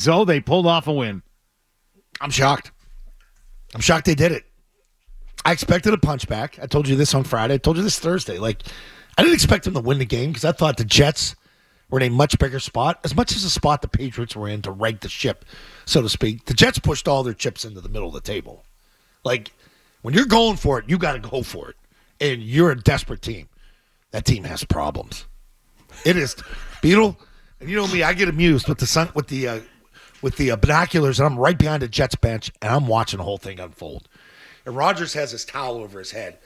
So they pulled off a win. I'm shocked. I'm shocked they did it. I expected a punch back. I told you this on Friday. I told you this Thursday. Like, I didn't expect them to win the game because I thought the Jets were in a much bigger spot, as much as the spot the Patriots were in to right the ship, so to speak. The Jets pushed all their chips into the middle of the table. Like, when you're going for it, you got to go for it. And you're a desperate team. That team has problems. It is. Beetle, and you know me, I get amused with the binoculars, and I'm right behind the Jets bench, and I'm watching the whole thing unfold. And Rodgers has his towel over his head,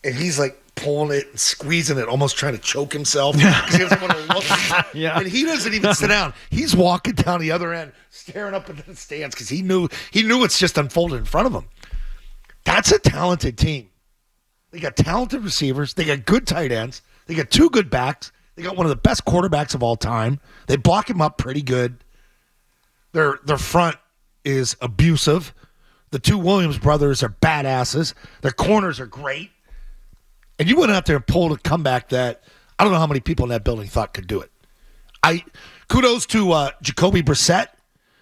and he's like pulling it and squeezing it, almost trying to choke himself because he doesn't want to look. Yeah. And he doesn't even sit down. He's walking down the other end, staring up into the stands because he knew it's just unfolded in front of him. That's a talented team. They got talented receivers. They got good tight ends. They got two good backs. They got one of the best quarterbacks of all time. They block him up pretty good. Their front is abusive. The two Williams brothers are badasses. Their corners are great. And you went out there and pulled a comeback that I don't know how many people in that building thought could do it. Kudos to Jacoby Brissett.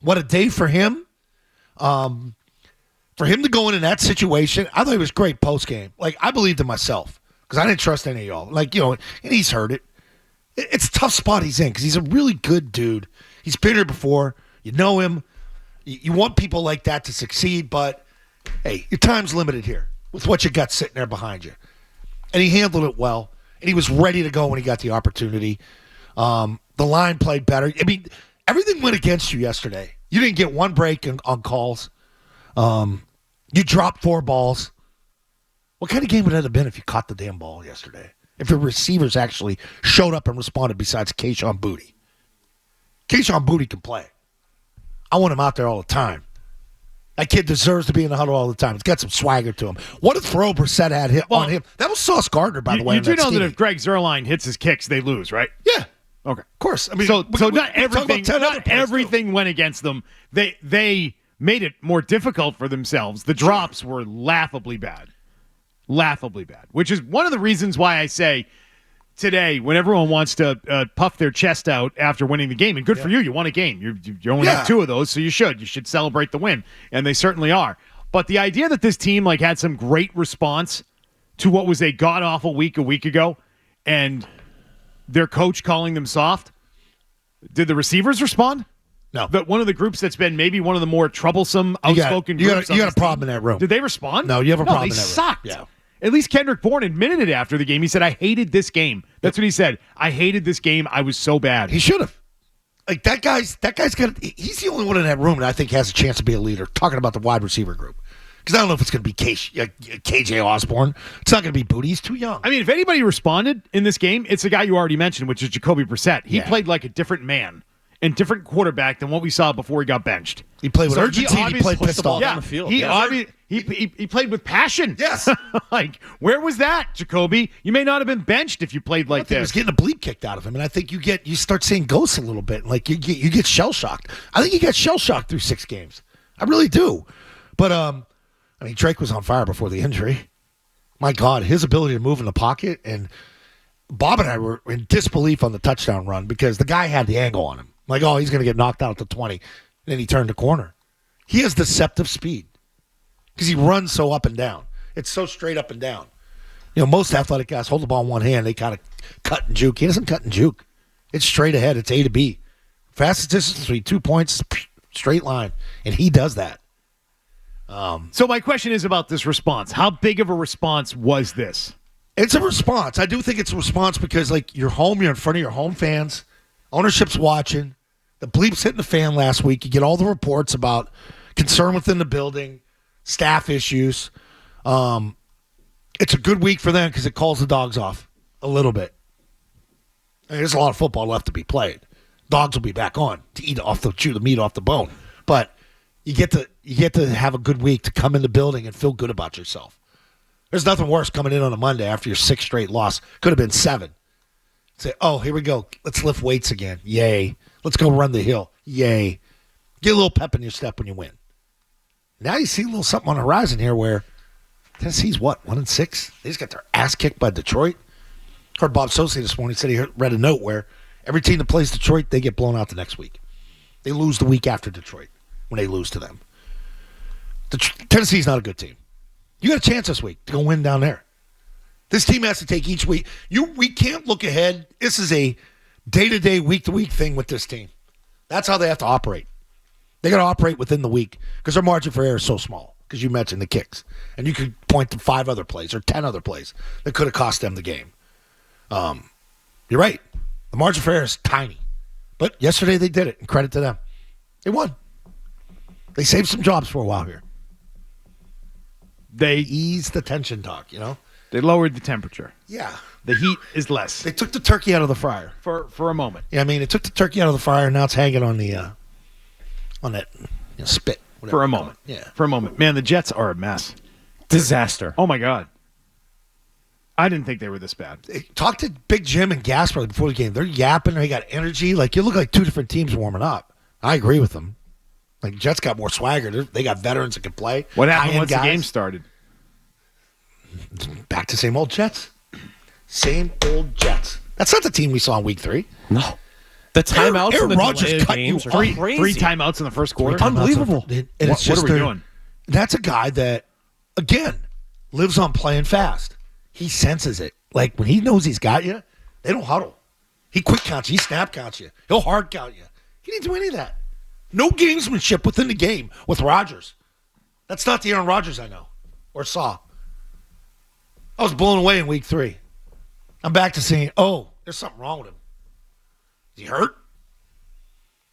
What a day for him. For him to go in that situation, I thought it was great post-game. Like, I believed in myself because I didn't trust any of y'all. Like, and he's heard it. It's a tough spot he's in because he's a really good dude. He's been here before. You know him. You want people like that to succeed, but, hey, your time's limited here with what you got sitting there behind you. And he handled it well, and he was ready to go when he got the opportunity. The line played better. I mean, everything went against you yesterday. You didn't get one break on calls. You dropped 4 balls. What kind of game would that have been if you caught the damn ball yesterday? If your receivers actually showed up and responded besides Kayshon Boutte. Kayshon Boutte can play. I want him out there all the time. That kid deserves to be in the huddle all the time. It's got some swagger to him. What a throw Brissett had on him. That was Sauce Gardner, by the way. You do know that if Greg Zuerlein hits his kicks, they lose, right? Yeah. Okay. Of course. I mean, so not everything went against them. They made it more difficult for themselves. The drops were laughably bad. Laughably bad. Which is one of the reasons why I say today, when everyone wants to puff their chest out after winning the game, and good for you, you won a game. You only have 2 of those, so you should celebrate the win, and they certainly are. But the idea that this team had some great response to what was a god-awful week a week ago, and their coach calling them soft, did the receivers respond? No. One of the groups that's been maybe one of the more troublesome, outspoken groups. You got a problem in that room. Did they respond? No, you have a problem in that room. They sucked. Yeah. At least Kendrick Bourne admitted it after the game. He said, I hated this game. That's what he said. I hated this game. I was so bad. He should have. Like, that guy's got. He's the only one in that room that I think has a chance to be a leader, talking about the wide receiver group. Because I don't know if it's going to be KJ Osborne. It's not going to be Boutte. He's too young. I mean, if anybody responded in this game, it's the guy you already mentioned, which is Jacoby Brissett. He played like a different man and different quarterback than what we saw before he got benched. He played with urgency. He played pissed off. On the field. He played with passion. Yes. Like, where was that, Jacoby? You may not have been benched if you played like this. He was getting a bleep kicked out of him, and I think you start seeing ghosts a little bit. Like, you get shell-shocked. I think he got shell-shocked through 6 games. I really do. But, I mean, Drake was on fire before the injury. My God, his ability to move in the pocket, and Bob and I were in disbelief on the touchdown run because the guy had the angle on him. Like, oh, he's going to get knocked out at the 20. And then he turned the corner. He has deceptive speed because he runs so up and down. It's so straight up and down. Most athletic guys hold the ball in one hand. They kind of cut and juke. He doesn't cut and juke. It's straight ahead. It's A to B. Fastest distance between 2 points, straight line. And he does that. So my question is about this response. How big of a response was this? It's a response. I do think it's a response because, you're home. You're in front of your home fans. Ownership's watching. The bleep's hitting the fan last week. You get all the reports about concern within the building, staff issues. It's a good week for them because it calls the dogs off a little bit. There's a lot of football left to be played. Dogs will be back on to chew the meat off the bone. But you get to have a good week to come in the building and feel good about yourself. There's nothing worse coming in on a Monday after your 6th straight loss. Could have been 7. Say, oh, here we go. Let's lift weights again. Yay. Let's go run the hill. Yay. Get a little pep in your step when you win. Now you see a little something on the horizon here where Tennessee's 1-6? They just got their ass kicked by Detroit. Heard Bob Sosey this morning said he read a note where every team that plays Detroit, they get blown out the next week. They lose the week after Detroit when they lose to them. Tennessee's not a good team. You got a chance this week to go win down there. This team has to take each week. We can't look ahead. This is a day-to-day, week-to-week thing with this team. That's how they have to operate. They got to operate within the week because their margin for error is so small because you mentioned the kicks. And you could point to 5 other plays or 10 other plays that could have cost them the game. You're right. The margin for error is tiny. But yesterday they did it, and credit to them. They won. They saved some jobs for a while here. They eased the tension talk, They lowered the temperature. Yeah. The heat is less. They took the turkey out of the fryer. For a moment. Yeah, I mean, it took the turkey out of the fryer, and now it's hanging on the on that spit. For a moment. Yeah. For a moment. Man, the Jets are a mess. Disaster. Oh, my God. I didn't think they were this bad. Talk to Big Jim and Gasper before the game. They're yapping. They got energy. Like, you look like 2 different teams warming up. I agree with them. Like, Jets got more swagger. They got veterans that can play. What happened once the game started? Back to same old Jets. Same old Jets. That's not the team we saw in week 3. No. The timeouts Aaron and the Rodgers delay of cut you games are off. crazy. 3 timeouts in the first quarter. Unbelievable. And What are we doing? That's a guy that, again, lives on playing fast. He senses it. Like, when he knows he's got you, they don't huddle. He quick counts you. He snap counts you. He'll hard count you. He didn't do any of that. No gamesmanship within the game with Rodgers. That's not the Aaron Rodgers I know or saw. I was blown away in week 3. I'm back to saying, there's something wrong with him. Is he hurt?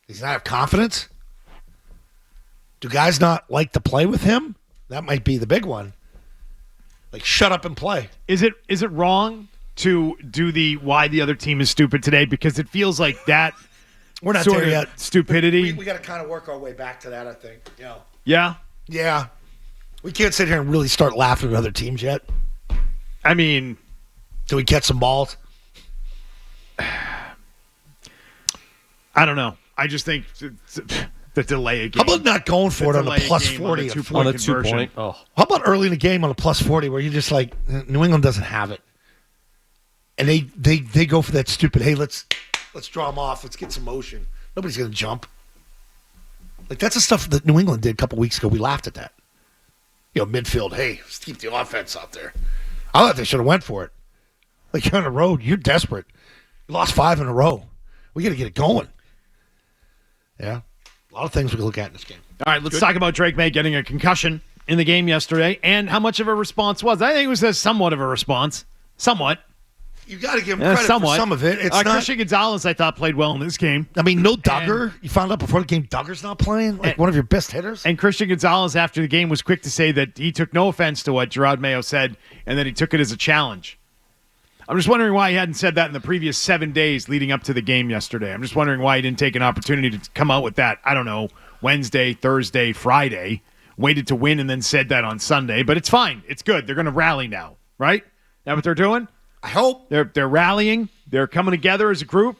Does he not have confidence? Do guys not like to play with him? That might be the big one. Like, shut up and play. Is it wrong to do the why the other team is stupid today? Because it feels like that We're not sort there of yet. stupidity. We got to kind of work our way back to that, I think. Yeah? Yeah. We can't sit here and really start laughing at other teams yet. I mean, Do we catch some balls? I don't know. I just think the delay of game. How about not going for it on delay a of plus game 40? on the 2 On point a conversion. 2 point. Oh. How about early in the game on a plus 40 where you're just like, New England doesn't have it. And they go for that stupid, hey, let's draw them off. Let's get some motion. Nobody's going to jump. Like, that's the stuff that New England did a couple weeks ago. We laughed at that. Midfield, hey, let's keep the offense out there. I thought they should have went for it. Like, you're on the road. You're desperate. You lost 5 in a row. We got to get it going. Yeah. A lot of things we can look at in this game. All right, let's talk about Drake Maye getting a concussion in the game yesterday and how much of a response was. I think it was somewhat of a response. Somewhat. You got to give him credit somewhat. for some of it. It's not. Christian Gonzalez, I thought, played well in this game. I mean, no Duggar. You found out before the game Duggar's not playing? Like, one of your best hitters? And Christian Gonzalez, after the game, was quick to say that he took no offense to what Jerod Mayo said and that he took it as a challenge. I'm just wondering why he hadn't said that in the previous 7 days leading up to the game yesterday. I'm just wondering why he didn't take an opportunity to come out with that, I don't know, Wednesday, Thursday, Friday, waited to win and then said that on Sunday. But it's fine. It's good. They're going to rally now, right? That what they're doing? I hope. They're rallying. They're coming together as a group.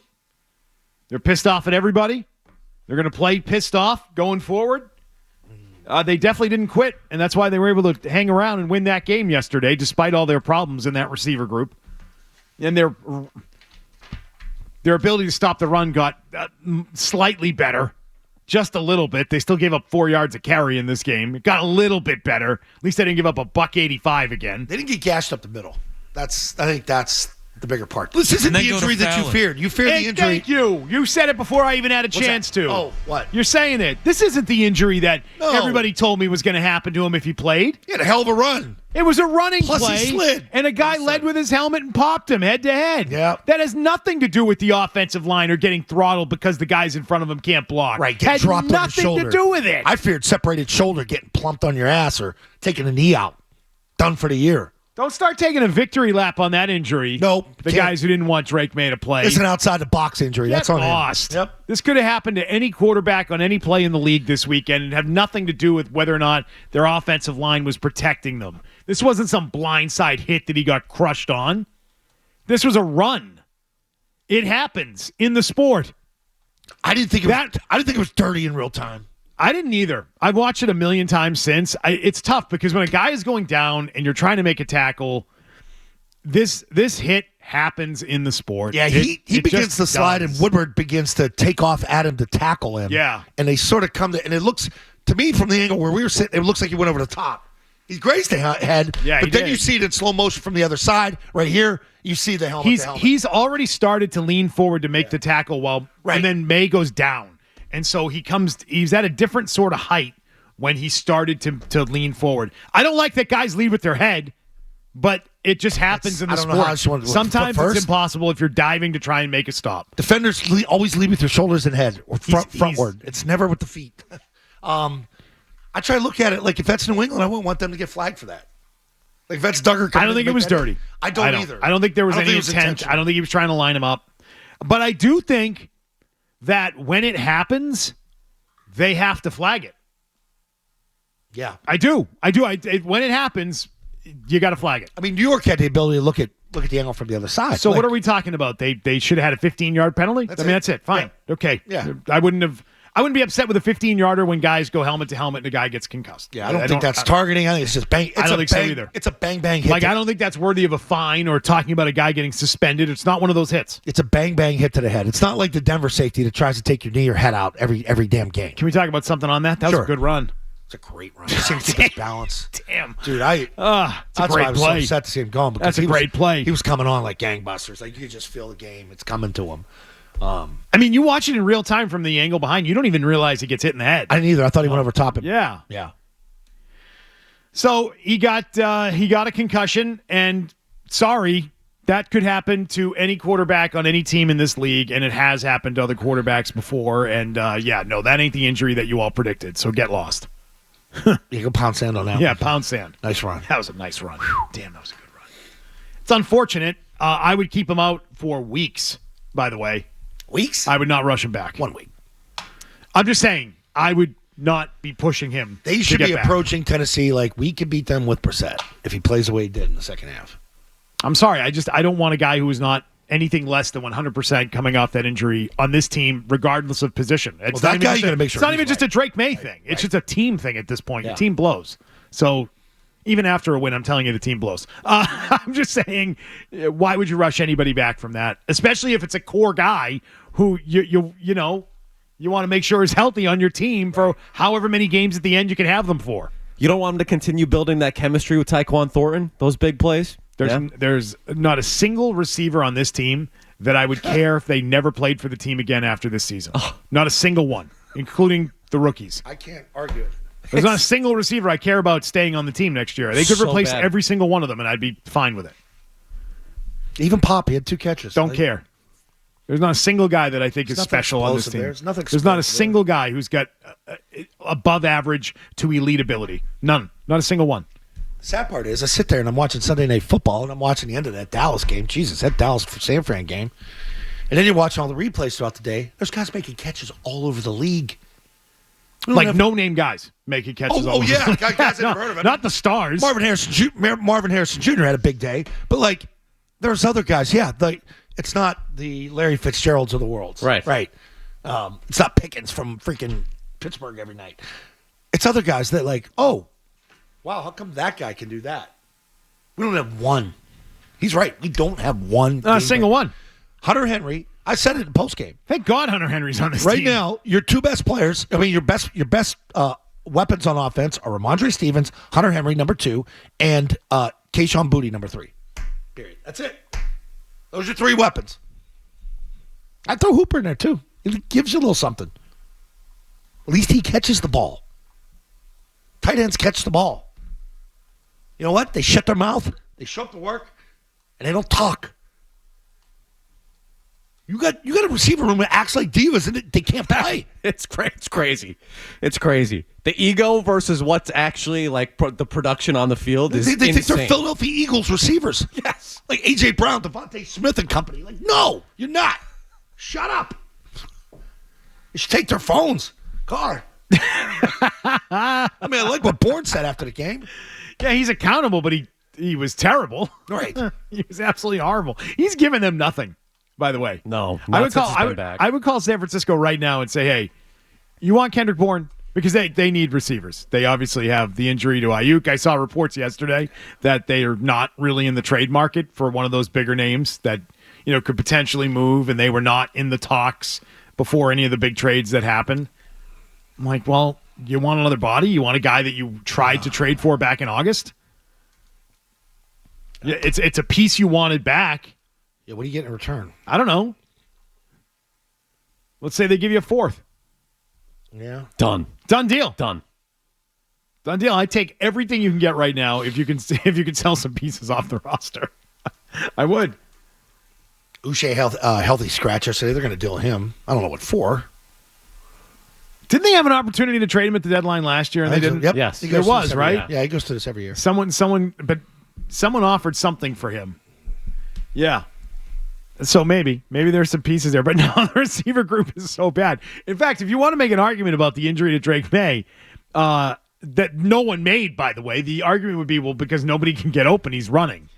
They're pissed off at everybody. They're going to play pissed off going forward. They definitely didn't quit, and that's why they were able to hang around and win that game yesterday, despite all their problems in that receiver group. And their ability to stop the run got slightly better, just a little bit. They still gave up 4 yards a carry in this game. It got a little bit better. At least they didn't give up $185 again. They didn't get gashed up the middle. I think that's the bigger part. This isn't the injury that you feared. You feared the injury. Thank you. You said it before I even had a chance to. Oh, what? You're saying it. This isn't the injury that everybody told me was going to happen to him if he played. He had a hell of a run. It was a running Plus play, he slid. and a guy led with his helmet and popped him head to head. Yeah. That has nothing to do with the offensive line or getting throttled because the guys in front of him can't block. Right, get Had dropped on your shoulder. nothing to do with it. I feared separated shoulder getting plumped on your ass or taking a knee out. Done for the year. Don't start taking a victory lap on that injury. Nope. The guys who didn't want Drake Maye to play. It's an outside the box injury. That's on lost. him. Yep. This could have happened to any quarterback on any play in the league this weekend and have nothing to do with whether or not their offensive line was protecting them. This wasn't some blindside hit that he got crushed on. This was a run. It happens in the sport. I didn't think it was dirty in real time. I didn't either. I've watched it a million times since. It's tough because when a guy is going down and you're trying to make a tackle, this hit happens in the sport. Yeah, he begins to slide, and Woodward begins to take off at him to tackle him. Yeah. And they sort of come to, and it looks, to me, from the angle where we were sitting, it looks like he went over the top. He grazed the head, yeah, but then you see it in slow motion from the other side. Right here, you see the helmet. He's already started to lean forward to make the tackle and then Maye goes down. And so he's at a different sort of height when he started to lean forward. I don't like that guys lead with their head, but it just happens in the sport. Sometimes it's impossible if you're diving to try and make a stop. Defenders always lead with their shoulders and head, or frontward. It's never with the feet. I try to look at it like if that's New England, I wouldn't want them to get flagged for that. Like if that's Duggar. I don't think it was dirty. I don't either. I don't think there was any intent. I don't think he was trying to line him up. But I do think that when it happens, they have to flag it. Yeah. I do. When it happens, you got to flag it. I mean, New York had the ability to look at the angle from the other side. So what are we talking about? They should have had a 15-yard penalty? That's it. Fine. Yeah. Okay. Yeah. I wouldn't be upset with a 15-yarder when guys go helmet to helmet and a guy gets concussed. Yeah, I don't think that's targeting. I think it's just bang. I don't think so either. It's a bang hit. I don't think that's worthy of a fine or talking about a guy getting suspended. It's not one of those hits. It's a bang hit to the head. It's not like the Denver safety that tries to take your knee or head out every damn game. Can we talk about something on that? That was a good run. It's a great run. He seems to keep his balance. Damn. Dude, it's a that's great why I was play. so upset to see him going. That's a great play. He was coming on like gangbusters. Like you could just feel the game. It's coming to him. I mean, you watch it in real time from the angle behind. You don't even realize he gets hit in the head. I didn't either. I thought he went over top him. Yeah. So he got a concussion, and sorry, that could happen to any quarterback on any team in this league, and it has happened to other quarterbacks before. And that ain't the injury that you all predicted. So get lost. You go pound sand on that. Yeah, pound sand. Nice run. That was a nice run. Damn, that was a good run. It's unfortunate. I would keep him out for weeks. By the way. Weeks? I would not rush him back. 1 week. I'm just saying, I would not be pushing him. They should be approaching Tennessee like we could beat them with Brissett if he plays the way he did in the second half. I'm sorry. I don't want a guy who is not anything less than 100% coming off that injury on this team, regardless of position. It's that guy, you got to make sure. It's not even just a Drake Maye thing. It's just a team thing at this point. Yeah. The team blows. So even after a win, I'm telling you the team blows. I'm just saying, why would you rush anybody back from that? Especially if it's a core guy who you want to make sure is healthy on your team for however many games at the end you can have them for. You don't want him to continue building that chemistry with Tyquan Thornton, those big plays? There's not a single receiver on this team that I would care if they never played for the team again after this season. Not a single one, including the rookies. I can't argue it. There's not a single receiver I care about staying on the team next year. They could replace every single one of them, and I'd be fine with it. Even Pop, he had 2 catches. Don't care. There's not a single guy that I think is special on this team. There's not a single guy who's got above average to elite ability. None. Not a single one. The sad part is I sit there and I'm watching Sunday Night Football, and I'm watching the end of that Dallas game. Jesus, that Dallas-San Fran game. And then you're watching all the replays throughout the day. There's guys making catches all over the league. Like no-name guys making catches all over the league. Guys never heard of it. Not the stars. Marvin Harrison Jr. had a big day. But, like, there's other guys. Yeah, it's not the Larry Fitzgeralds of the world. Right. It's not Pickens from freaking Pittsburgh every night. It's other guys that like, oh, wow, how come that guy can do that? We don't have one. He's right. We don't have one. Not a single one. Hunter Henry. I said it in postgame. Thank God Hunter Henry's on this team. Right now, your 2 best players, your best weapons on offense are Ramondre Stevens, Hunter Henry, number 2, and Kayshon Boutte, number 3. Period. That's it. Those are your 3 weapons. I'd throw Hooper in there, too. It gives you a little something. At least he catches the ball. Tight ends catch the ball. You know what? They shut their mouth, they show up to work, and they don't talk. You got a receiver room that acts like divas, and they can't play. It's crazy. It's crazy. The ego versus what's actually like the production on the field is they insane. think they're Philadelphia Eagles receivers. Yes. Like A.J. Brown, Devontae Smith and company. Like, no, you're not. Shut up. You should take their phones. Car. I mean, I like what Bourne said after the game. Yeah, he's accountable, but he was terrible. Right. He was absolutely horrible. He's giving them nothing. By the way, no, I would call San Francisco right now and say, "Hey, you want Kendrick Bourne? because they need receivers. They obviously have the injury to Ayuk. I saw reports yesterday that they are not really in the trade market for one of those bigger names that could potentially move, and they were not in the talks before any of the big trades that happened. I'm like, well, you want another body? You want a guy that you tried to trade for back in August? Yeah, it's a piece you wanted back. Yeah, what do you get in return? I don't know. Let's say they give you a fourth. Yeah. Done deal. Done deal. I take everything you can get right now if you can sell some pieces off the roster. I would. Uche healthy scratch yesterday. They're going to deal him. I don't know what for. Didn't they have an opportunity to trade him at the deadline last year and they didn't? Yep. Yes. There was, right? Yeah, he goes to this every year. Someone offered something for him. Yeah. So maybe there's some pieces there, but no, the receiver group is so bad. In fact, if you want to make an argument about the injury to Drake Maye, that no one made, by the way, the argument would be, well, because nobody can get open, he's running.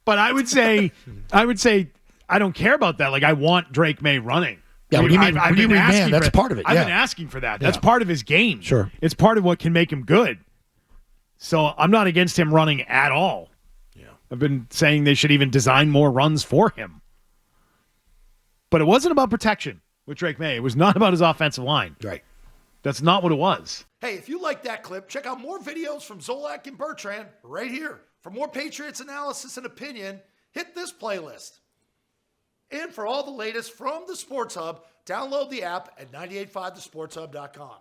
But I would say, I don't care about that. Like, I want Drake Maye running. Yeah, what do you mean? I've been asking that's for, part of it. I've yeah. been asking for that. That's part of his game. Sure. It's part of what can make him good. So I'm not against him running at all. Yeah. I've been saying they should even design more runs for him. But it wasn't about protection with Drake Maye. It was not about his offensive line. Right. That's not what it was. Hey, if you like that clip, check out more videos from Zolak and Bertrand right here. For more Patriots analysis and opinion, hit this playlist. And for all the latest from the Sports Hub, download the app at 985thesportshub.com.